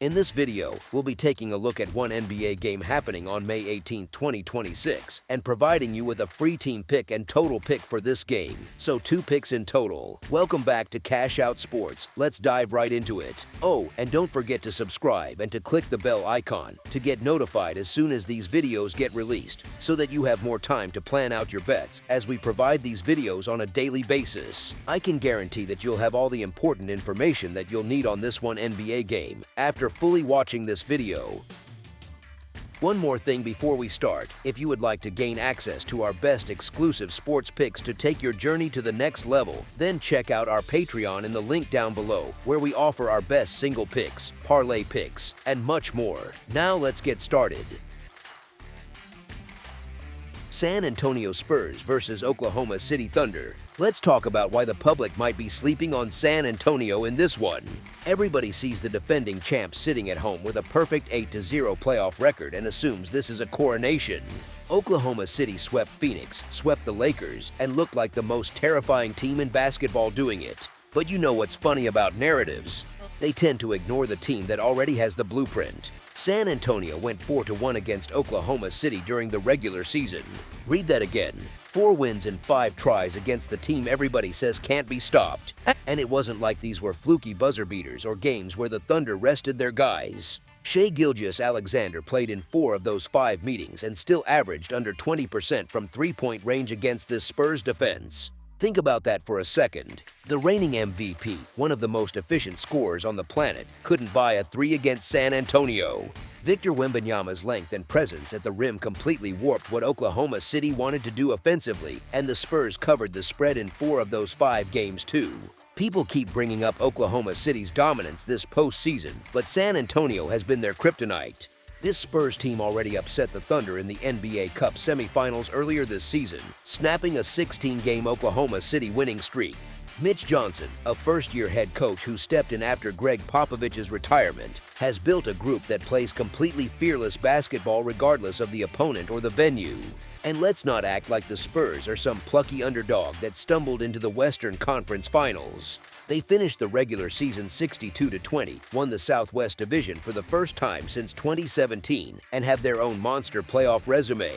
In this video, we'll be taking a look at one NBA game happening on May 18, 2026, and providing you with a free team pick and total pick for this game. So 2 picks in total. Welcome back to Cash Out Sports. Let's dive right into it. Oh, and don't forget to subscribe and to click the bell icon to get notified as soon as these videos get released, so that you have more time to plan out your bets as we provide these videos on a daily basis. I can guarantee that you'll have all the important information that you'll need on this one NBA game after fully watching this video. One more thing before we start, if you would like to gain access to our best exclusive sports picks to take your journey to the next level, then check out our Patreon in the link down below, where we offer our best single picks, parlay picks, and much more. Now let's get started. San Antonio Spurs versus Oklahoma City Thunder. Let's talk about why the public might be sleeping on San Antonio in this one. Everybody sees the defending champs sitting at home with a perfect 8-0 playoff record and assumes this is a coronation. Oklahoma City swept Phoenix, swept the Lakers, and looked like the most terrifying team in basketball doing it. But you know what's funny about narratives? They tend to ignore the team that already has the blueprint. San Antonio went 4-1 against Oklahoma City during the regular season. Read that again. 4 wins in 5 tries against the team everybody says can't be stopped. And it wasn't like these were fluky buzzer beaters or games where the Thunder rested their guys. Shai Gilgeous-Alexander played in 4 of those 5 meetings and still averaged under 20% from three-point range against this Spurs defense. Think about that for a second. The reigning MVP, one of the most efficient scorers on the planet, couldn't buy a 3 against San Antonio. Victor Wembanyama's length and presence at the rim completely warped what Oklahoma City wanted to do offensively, and the Spurs covered the spread in 4 of those 5 games too. People keep bringing up Oklahoma City's dominance this postseason, but San Antonio has been their kryptonite. This Spurs team already upset the Thunder in the NBA Cup semifinals earlier this season, snapping a 16-game Oklahoma City winning streak. Mitch Johnson, a first-year head coach who stepped in after Greg Popovich's retirement, has built a group that plays completely fearless basketball regardless of the opponent or the venue. And let's not act like the Spurs are some plucky underdog that stumbled into the Western Conference Finals. They finished the regular season 62-20, won the Southwest Division for the first time since 2017, and have their own monster playoff resume.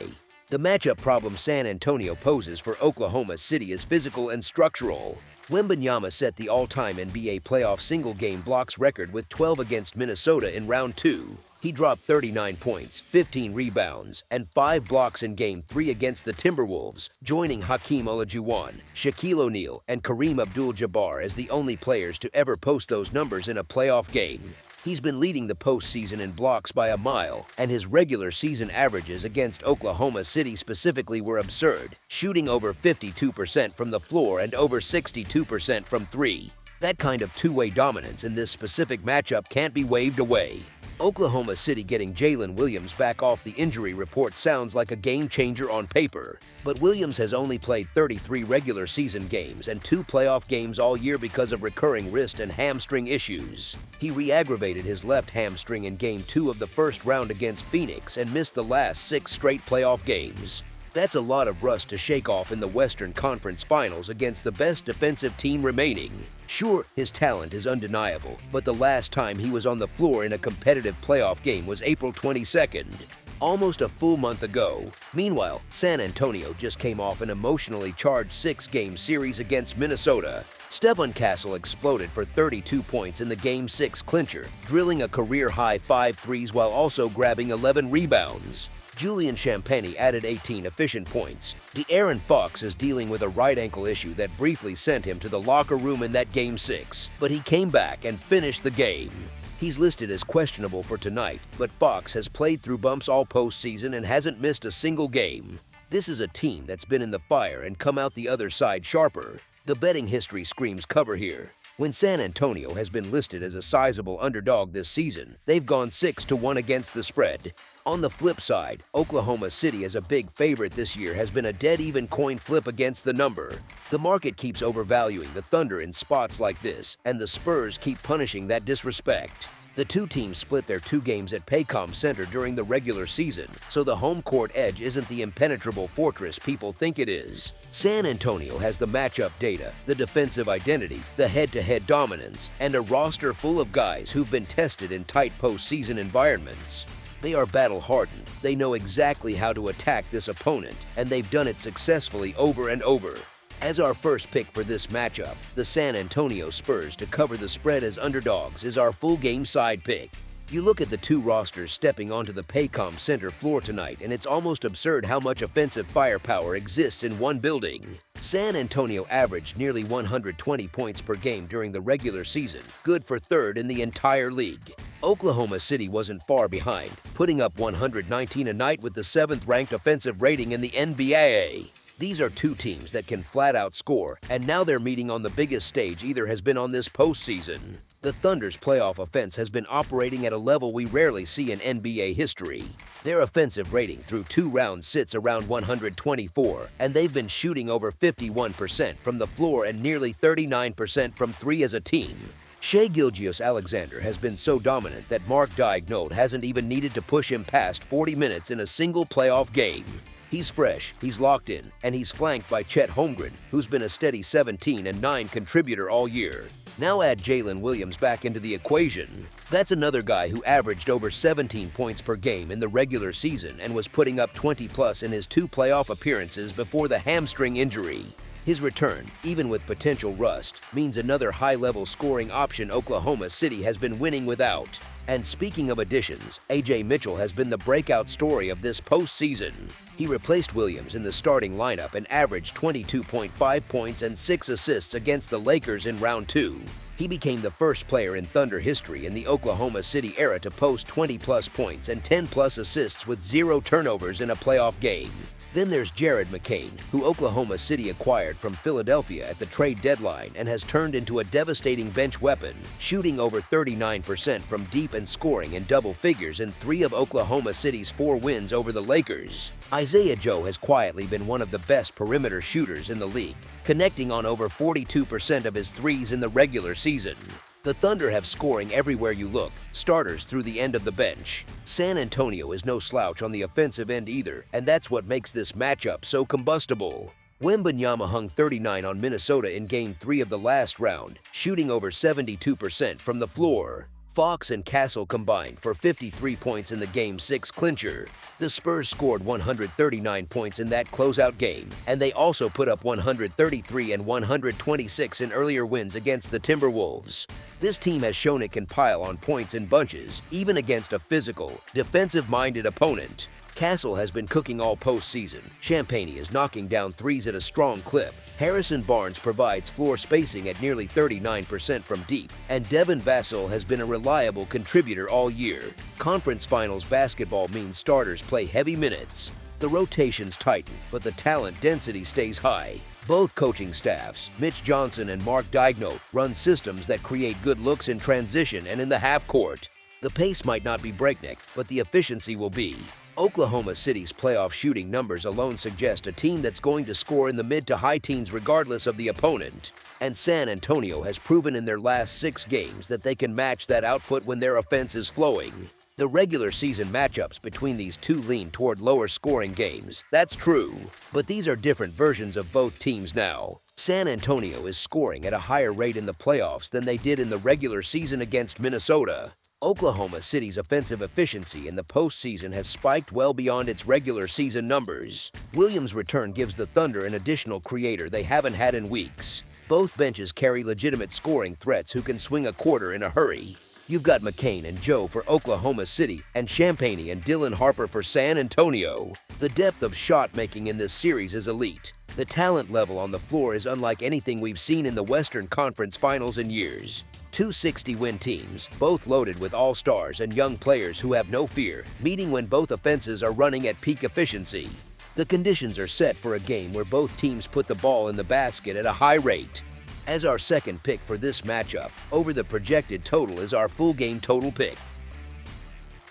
The matchup problem San Antonio poses for Oklahoma City is physical and structural. Wembanyama set the all-time NBA playoff single-game blocks record with 12 against Minnesota in Round 2. He dropped 39 points, 15 rebounds, and 5 blocks in Game 3 against the Timberwolves, joining Hakeem Olajuwon, Shaquille O'Neal, and Kareem Abdul-Jabbar as the only players to ever post those numbers in a playoff game. He's been leading the postseason in blocks by a mile, and his regular season averages against Oklahoma City specifically were absurd, shooting over 52% from the floor and over 62% from 3. That kind of two-way dominance in this specific matchup can't be waved away. Oklahoma City getting Jalen Williams back off the injury report sounds like a game-changer on paper, but Williams has only played 33 regular season games and 2 playoff games all year because of recurring wrist and hamstring issues. He re-aggravated his left hamstring in Game 2 of the first round against Phoenix and missed the last 6 straight playoff games. That's a lot of rust to shake off in the Western Conference Finals against the best defensive team remaining. Sure, his talent is undeniable, but the last time he was on the floor in a competitive playoff game was April 22nd, almost a full month ago. Meanwhile, San Antonio just came off an emotionally charged 6-game series against Minnesota. Stephon Castle exploded for 32 points in the Game 6 clincher, drilling a career-high 5 threes while also grabbing 11 rebounds. Julian Champagnie added 18 efficient points. De'Aaron Fox is dealing with a right ankle issue that briefly sent him to the locker room in that Game 6, but he came back and finished the game. He's listed as questionable for tonight, but Fox has played through bumps all postseason and hasn't missed a single game. This is a team that's been in the fire and come out the other side sharper. The betting history screams cover here. When San Antonio has been listed as a sizable underdog this season, they've gone 6-1 against the spread. On the flip side, Oklahoma City as a big favorite this year has been a dead-even coin flip against the number. The market keeps overvaluing the Thunder in spots like this, and the Spurs keep punishing that disrespect. The two teams split their two games at Paycom Center during the regular season, so the home court edge isn't the impenetrable fortress people think it is. San Antonio has the matchup data, the defensive identity, the head-to-head dominance, and a roster full of guys who've been tested in tight postseason environments. They are battle-hardened, they know exactly how to attack this opponent, and they've done it successfully over and over. As our first pick for this matchup, the San Antonio Spurs to cover the spread as underdogs is our full game side pick. You look at the two rosters stepping onto the Paycom Center floor tonight, and it's almost absurd how much offensive firepower exists in one building. San Antonio averaged nearly 120 points per game during the regular season, good for third in the entire league. Oklahoma City wasn't far behind, putting up 119 a night with the 7th-ranked offensive rating in the NBA. These are two teams that can flat-out score, and now their meeting on the biggest stage either has been on this postseason. The Thunder's playoff offense has been operating at a level we rarely see in NBA history. Their offensive rating through 2 rounds sits around 124, and they've been shooting over 51% from the floor and nearly 39% from 3 as a team. Shai Gilgeous-Alexander has been so dominant that Mark Daigneault hasn't even needed to push him past 40 minutes in a single playoff game. He's fresh, he's locked in, and he's flanked by Chet Holmgren, who's been a steady 17 and 9 contributor all year. Now add Jalen Williams back into the equation. That's another guy who averaged over 17 points per game in the regular season and was putting up 20+ in his 2 playoff appearances before the hamstring injury. His return, even with potential rust, means another high-level scoring option Oklahoma City has been winning without. And speaking of additions, A.J. Mitchell has been the breakout story of this postseason. He replaced Williams in the starting lineup and averaged 22.5 points and 6 assists against the Lakers in Round 2. He became the first player in Thunder history in the Oklahoma City era to post 20+ points and 10+ assists with 0 turnovers in a playoff game. Then there's Jared McCain, who Oklahoma City acquired from Philadelphia at the trade deadline and has turned into a devastating bench weapon, shooting over 39% from deep and scoring in double figures in 3 of Oklahoma City's 4 wins over the Lakers. Isaiah Joe has quietly been one of the best perimeter shooters in the league, connecting on over 42% of his threes in the regular season. The Thunder have scoring everywhere you look, starters through the end of the bench. San Antonio is no slouch on the offensive end either, and that's what makes this matchup so combustible. Wembanyama hung 39 on Minnesota in Game 3 of the last round, shooting over 72% from the floor. Fox and Castle combined for 53 points in the Game 6 clincher. The Spurs scored 139 points in that closeout game, and they also put up 133 and 126 in earlier wins against the Timberwolves. This team has shown it can pile on points in bunches, even against a physical, defensive-minded opponent. Castle has been cooking all postseason. Champagne is knocking down threes at a strong clip. Harrison Barnes provides floor spacing at nearly 39% from deep, and Devin Vassell has been a reliable contributor all year. Conference Finals basketball means starters play heavy minutes. The rotations tighten, but the talent density stays high. Both coaching staffs, Mitch Johnson and Mark Daigneault, run systems that create good looks in transition and in the half court. The pace might not be breakneck, but the efficiency will be. Oklahoma City's playoff shooting numbers alone suggest a team that's going to score in the mid to high teens regardless of the opponent. And San Antonio has proven in their last 6 games that they can match that output when their offense is flowing. The regular season matchups between these two lean toward lower scoring games, that's true. But these are different versions of both teams now. San Antonio is scoring at a higher rate in the playoffs than they did in the regular season against Minnesota. Oklahoma City's offensive efficiency in the postseason has spiked well beyond its regular season numbers. Williams' return gives the Thunder an additional creator they haven't had in weeks. Both benches carry legitimate scoring threats who can swing a quarter in a hurry. You've got McCain and Joe for Oklahoma City and Champagne and Dylan Harper for San Antonio. The depth of shot making in this series is elite. The talent level on the floor is unlike anything we've seen in the Western Conference Finals in years. 260-win teams, both loaded with all-stars and young players who have no fear, meeting when both offenses are running at peak efficiency. The conditions are set for a game where both teams put the ball in the basket at a high rate. As our second pick for this matchup, over the projected total is our full game total pick.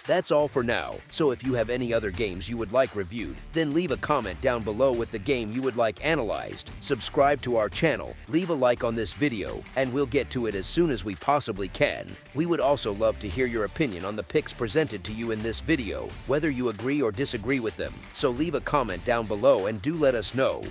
That's all for now, so if you have any other games you would like reviewed, then leave a comment down below with the game you would like analyzed, subscribe to our channel, leave a like on this video, and we'll get to it as soon as we possibly can. We would also love to hear your opinion on the picks presented to you in this video, whether you agree or disagree with them, so leave a comment down below and do let us know.